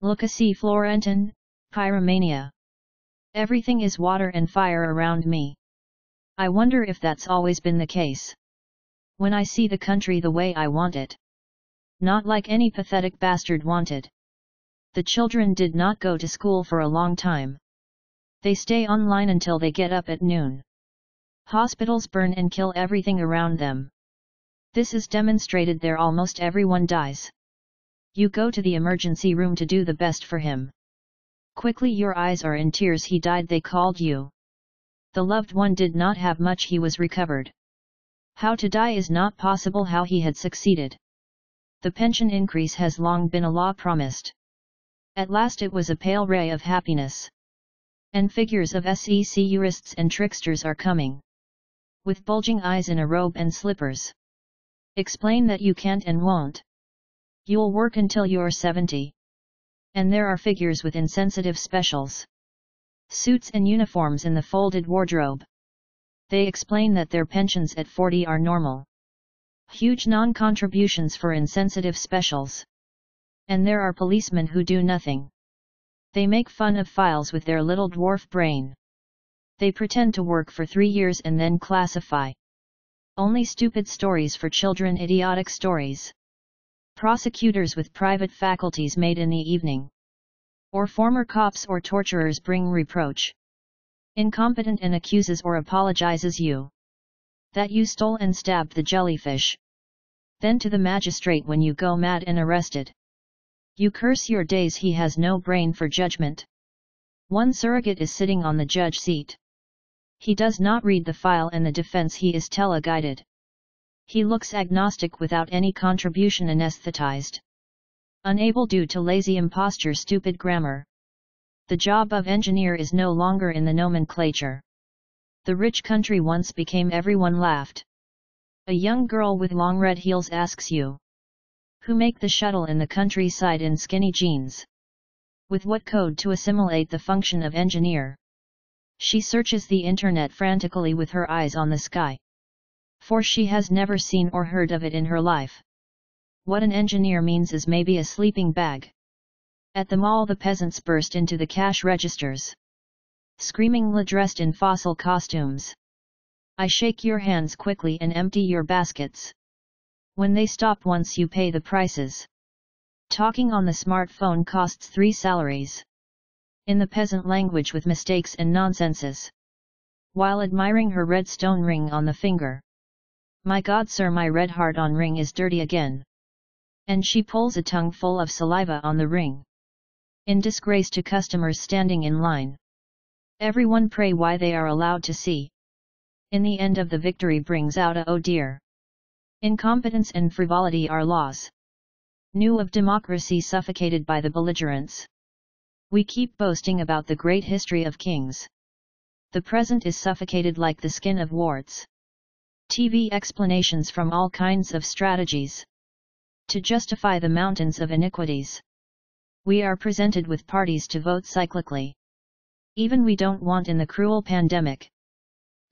Lucaci Florentin, Pyromania. Everything is water and fire around me. I wonder if that's always been the case. When I see the country the way I want it. Not like any pathetic bastard wanted. The children did not go to school for a long time. They stay online until they get up at noon. Hospitals burn and kill everything around them. This is demonstrated there almost everyone dies. You go to the emergency room to do the best for him. Quickly your eyes are in tears, he died, they called you. The loved one did not have much, he was recovered. How to die is not possible, how he had succeeded. The pension increase has long been a law promised. At last it was a pale ray of happiness. And figures of SEC jurists and tricksters are coming. With bulging eyes in a robe and slippers. Explain that you can't and won't. You'll work until you're 70. And there are figures with insensitive specials. Suits and uniforms in the folded wardrobe. They explain that their pensions at 40 are normal. Huge non-contributions for insensitive specials. And there are policemen who do nothing. They make fun of files with their little dwarf brain. They pretend to work for 3 years and then classify. Only stupid stories for children, idiotic stories. Prosecutors with private faculties made in the evening. Or former cops or torturers bring reproach. Incompetent and accuses or apologizes you. That you stole and stabbed the jellyfish. Then to the magistrate when you go mad and arrested. You curse your days, he has no brain for judgment. One surrogate is sitting on the judge seat. He does not read the file and the defense, he is tele-guided. He looks agnostic without any contribution, anesthetized. Unable due to lazy imposture, stupid grammar. The job of engineer is no longer in the nomenclature. The rich country once became, everyone laughed. A young girl with long red heels asks you. Who make the shuttle in the countryside in skinny jeans? With what code to assimilate the function of engineer? She searches the internet frantically with her eyes on the sky. For she has never seen or heard of it in her life. What an engineer means is maybe a sleeping bag. At the mall the peasants burst into the cash registers. Screamingly dressed in fossil costumes. I shake your hands quickly and empty your baskets. When they stop once you pay the prices. Talking on the smartphone costs 3 salaries. In the peasant language with mistakes and nonsenses. While admiring her red stone ring on the finger. My God sir, my red heart-on ring is dirty again. And she pulls a tongue full of saliva on the ring. In disgrace to customers standing in line. Everyone pray why they are allowed to see. In the end of the victory brings out a oh dear. Incompetence and frivolity are laws. New of democracy suffocated by the belligerents. We keep boasting about the great history of kings. The present is suffocated like the skin of warts. TV explanations from all kinds of strategies. To justify the mountains of iniquities. We are presented with parties to vote cyclically. Even we don't want in the cruel pandemic.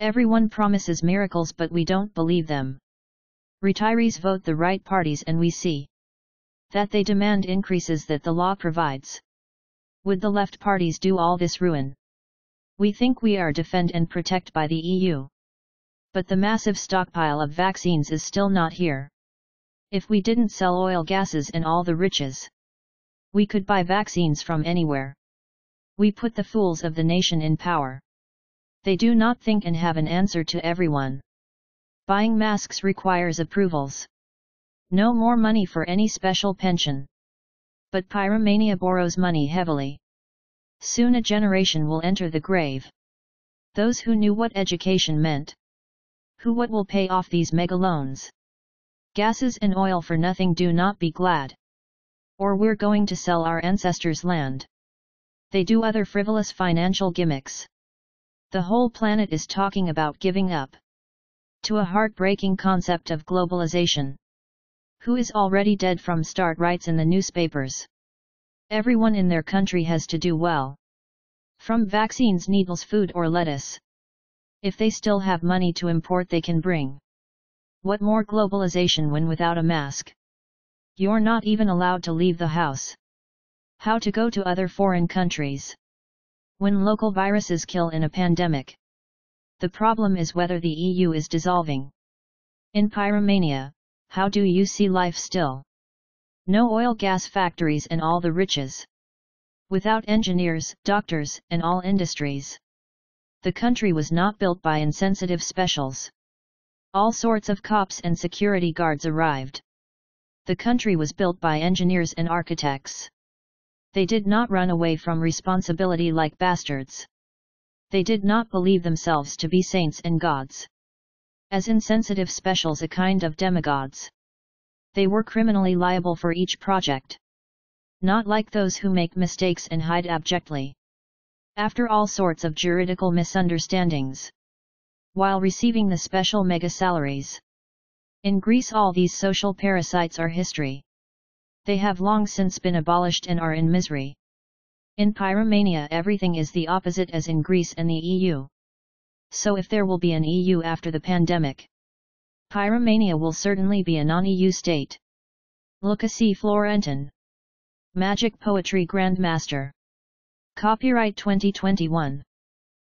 Everyone promises miracles but we don't believe them. Retirees vote the right parties and we see that they demand increases that the law provides. Would the left parties do all this ruin? We think we are defend and protect by the EU. But the massive stockpile of vaccines is still not here. If we didn't sell oil, gases and all the riches, we could buy vaccines from anywhere. We put the fools of the nation in power. They do not think and have an answer to everyone. Buying masks requires approvals. No more money for any special pension. But Pyromania borrows money heavily. Soon a generation will enter the grave. Those who knew what education meant. Who what will pay off these mega loans? Gases and oil for nothing, do not be glad. Or we're going to sell our ancestors' land. They do other frivolous financial gimmicks. The whole planet is talking about giving up. To a heartbreaking concept of globalization. Who is already dead from start, writes in the newspapers. Everyone in their country has to do well. From vaccines, needles, food or lettuce. If they still have money to import they can bring. What more globalization when without a mask? You're not even allowed to leave the house. How to go to other foreign countries. When local viruses kill in a pandemic. The problem is whether the EU is dissolving. In Pyromania, how do you see life still? No oil gas factories and all the riches. Without engineers, doctors, and all industries. The country was not built by insensitive specials. All sorts of cops and security guards arrived. The country was built by engineers and architects. They did not run away from responsibility like bastards. They did not believe themselves to be saints and gods. As insensitive specials, a kind of demigods. They were criminally liable for each project. Not like those who make mistakes and hide abjectly. After all sorts of juridical misunderstandings. While receiving the special mega salaries. In Greece all these social parasites are history. They have long since been abolished and are in misery. In Pyromania everything is the opposite as in Greece and the EU. So if there will be an EU after the pandemic, Pyromania will certainly be a non-EU state. Lucaci Florentin. Magic Poetry Grandmaster. Copyright 2021.